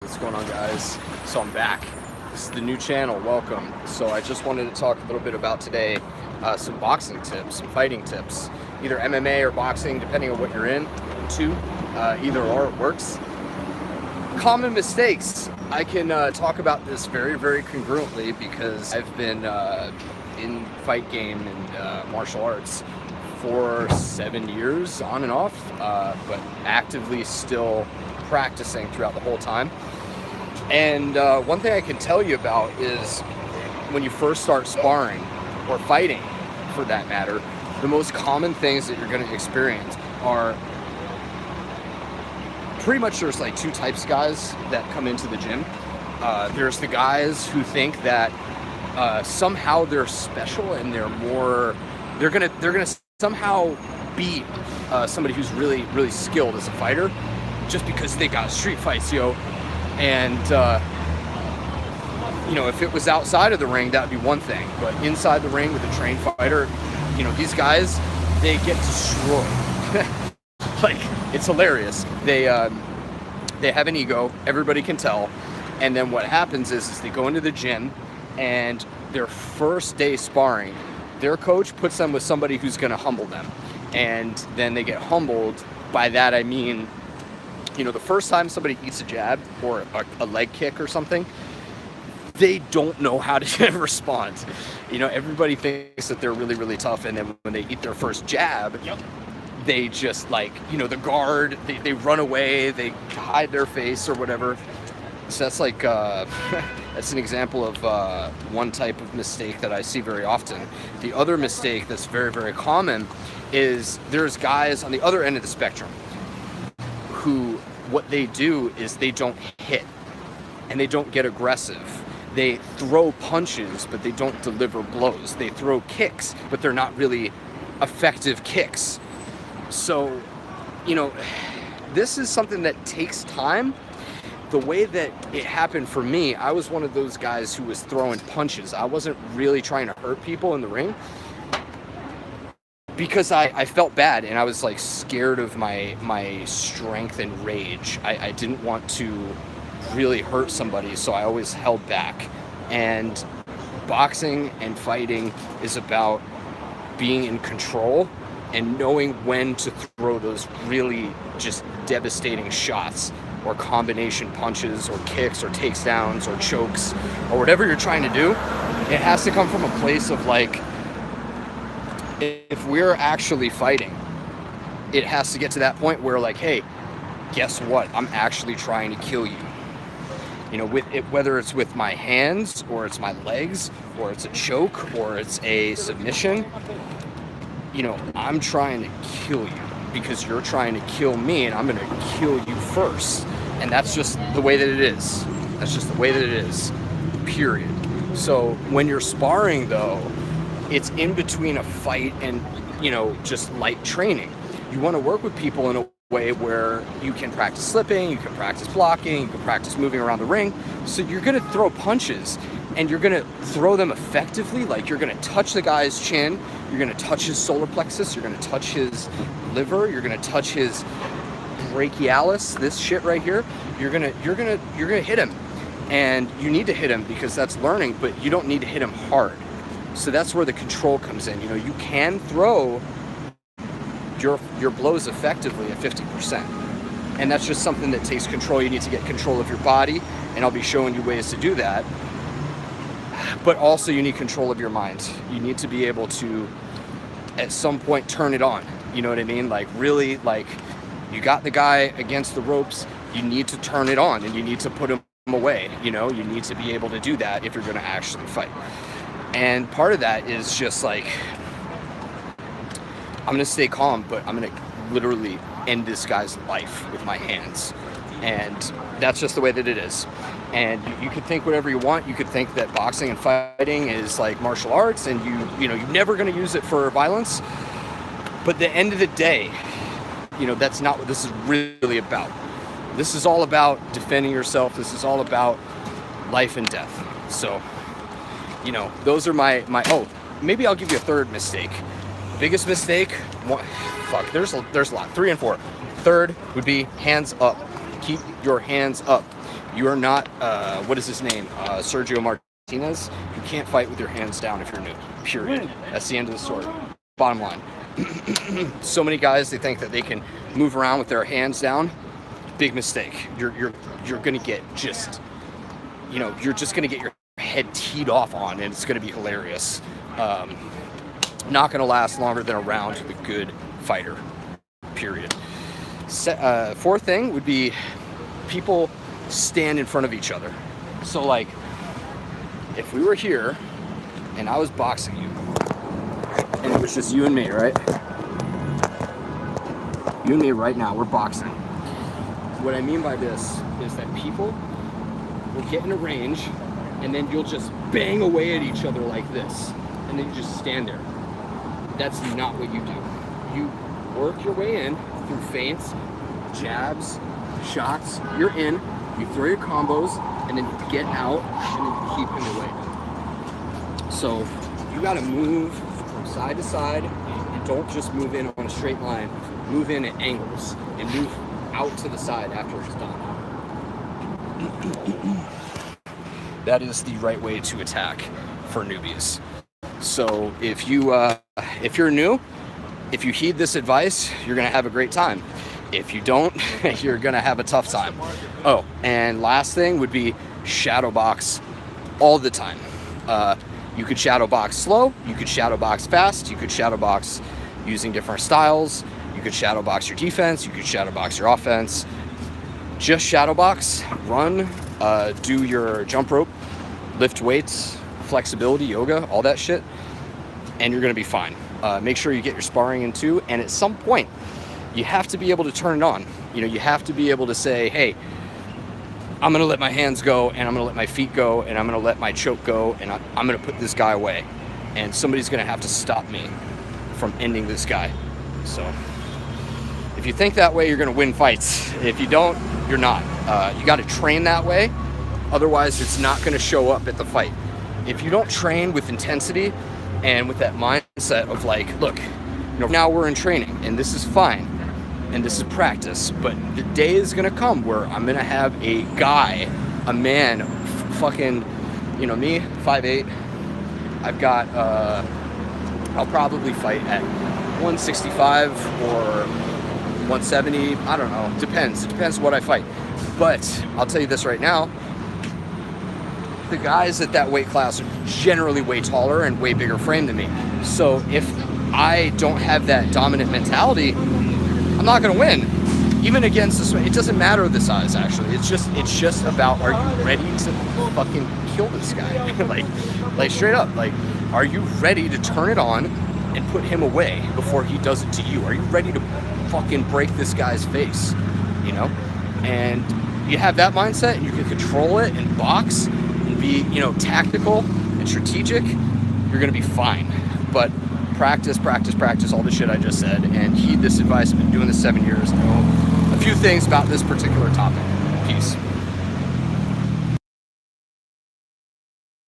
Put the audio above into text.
What's going on, guys? So I'm back. This is the new channel. Welcome. So I just wanted to talk a little bit about today some boxing tips, some fighting tips, either MMA or boxing, depending on what you're into. Either or, it works. Common mistakes. I can talk about this very, very congruently because I've been in fight game and martial arts for 7 years, on and off, but actively still practicing throughout the whole time. And one thing I can tell you about is when you first start sparring or fighting, for that matter, the most common things that you're going to experience are pretty much there's like two types of guys that come into the gym. There's the guys who think that somehow they're special and they're gonna somehow beat somebody who's really, really skilled as a fighter just because they got street fights, and if it was outside of the ring, that would be one thing, but inside the ring with a trained fighter, these guys, they get destroyed. Like, it's hilarious. They have an ego, everybody can tell, and then what happens is they go into the gym, and their first day sparring, their coach puts them with somebody who's going to humble them, and then they get humbled. By that I mean, the first time somebody eats a jab or a leg kick or something, they don't know how to respond. Everybody thinks that they're really, really tough, and then when they eat their first jab, they just the guard, they run away, they hide their face or whatever. So that's like, that's an example of one type of mistake that I see very often. The other mistake that's very, very common is there's guys on the other end of the spectrum who, what they do is they don't hit and they don't get aggressive. They throw punches, but they don't deliver blows. They throw kicks, but they're not really effective kicks. So, this is something that takes time. The way that it happened for me, I was one of those guys who was throwing punches. I wasn't really trying to hurt people in the ring because I felt bad, and I was like scared of my strength and rage. I didn't want to really hurt somebody, so I always held back. And boxing and fighting is about being in control and knowing when to throw those really just devastating shots or combination punches or kicks or takedowns or chokes or whatever you're trying to do. It has to come from a place of like, if we're actually fighting, it has to get to that point where like, hey, guess what? I'm actually trying to kill you. With it, whether it's with my hands or it's my legs or it's a choke or it's a submission, I'm trying to kill you because you're trying to kill me, and I'm going to kill you first. And that's just the way that it is. That's just the way that it is, period. So when you're sparring, though, it's in between a fight and, just light training. You want to work with people in a way where you can practice slipping, you can practice blocking, you can practice moving around the ring. So you're going to throw punches, and you're going to throw them effectively. Like, you're going to touch the guy's chin, you're going to touch his solar plexus, you're going to touch his liver, you're going to touch his brachialis, this shit right here. You're going to hit him, and you need to hit him because that's learning, but you don't need to hit him hard. So that's where the control comes in. You can throw your blows effectively at 50%. And that's just something that takes control. You need to get control of your body, and I'll be showing you ways to do that. But also you need control of your mind. You need to be able to, at some point, turn it on. You know what I mean? Like, really, like, you got the guy against the ropes, you need to turn it on, and you need to put him away. You need to be able to do that if you're going to actually fight. And part of that is just like, I'm going to stay calm, but I'm going to literally end this guy's life with my hands. And that's just the way that it is. And you could think whatever you want. You could think that boxing and fighting is like martial arts, and you're never going to use it for violence. But at the end of the day, that's not what this is really about. This is all about defending yourself. This is all about life and death. So, those are my maybe I'll give you a third mistake. Biggest mistake, there's a lot, 3 and 4. Third would be hands up. Keep your hands up. You are not, what is his name? Sergio Martinez. You can't fight with your hands down if you're new. Period. That's the end of the story. Bottom line. So many guys, they think that they can move around with their hands down. Big mistake. You're gonna get just, you're just gonna get your head teed off on, and it's gonna be hilarious. Not gonna last longer than a round with a good fighter. Period. Fourth thing would be people stand in front of each other. So like, if we were here and I was boxing you and it was just you and me, right? You and me right now, we're boxing. What I mean by this is that people will get in a range and then you'll just bang away at each other like this, and then you just stand there. That's not what you do. You work your way in through feints, jabs, shots. You're in, you throw your combos, and then you get out and then keep him away. So you gotta move from side to side, and don't just move in on a straight line. Move in at angles and move out to the side after it's done. That is the right way to attack for newbies. So if you're new, if you heed this advice, you're gonna have a great time. If you don't, you're gonna have a tough time. Oh, and last thing would be shadow box all the time. You could shadow box slow, you could shadow box fast, you could shadow box using different styles, you could shadow box your defense, you could shadow box your offense. Just shadow box, run, do your jump rope, lift weights, flexibility, yoga, all that shit, and you're gonna be fine. Make sure you get your sparring in too, and at some point, you have to be able to turn it on. You have to be able to say, hey, I'm gonna let my hands go, and I'm gonna let my feet go, and I'm gonna let my choke go, and I'm gonna put this guy away. And somebody's gonna have to stop me from ending this guy. So if you think that way, you're gonna win fights. If you don't, you're not. You gotta train that way, otherwise it's not gonna show up at the fight. If you don't train with intensity and with that mindset of like, look, now we're in training and this is fine and this is practice, but the day is gonna come where I'm gonna have a guy, a man, fucking, me, 5'8". I've got, I'll probably fight at 165 or 170, I don't know, depends. It depends what I fight. But I'll tell you this right now, the guys at that weight class are generally way taller and way bigger frame than me. So if I don't have that dominant mentality, I'm not gonna win. Even against this, it doesn't matter the size actually. It's just about, are you ready to fucking kill this guy? like straight up, like, are you ready to turn it on and put him away before he does it to you? Are you ready to fucking break this guy's face? And you have that mindset, you can control it and box and be, tactical and strategic, you're gonna be fine. But practice all the shit I just said, and heed this advice. I've been doing this 7 years. I know a few things about this particular topic. Peace.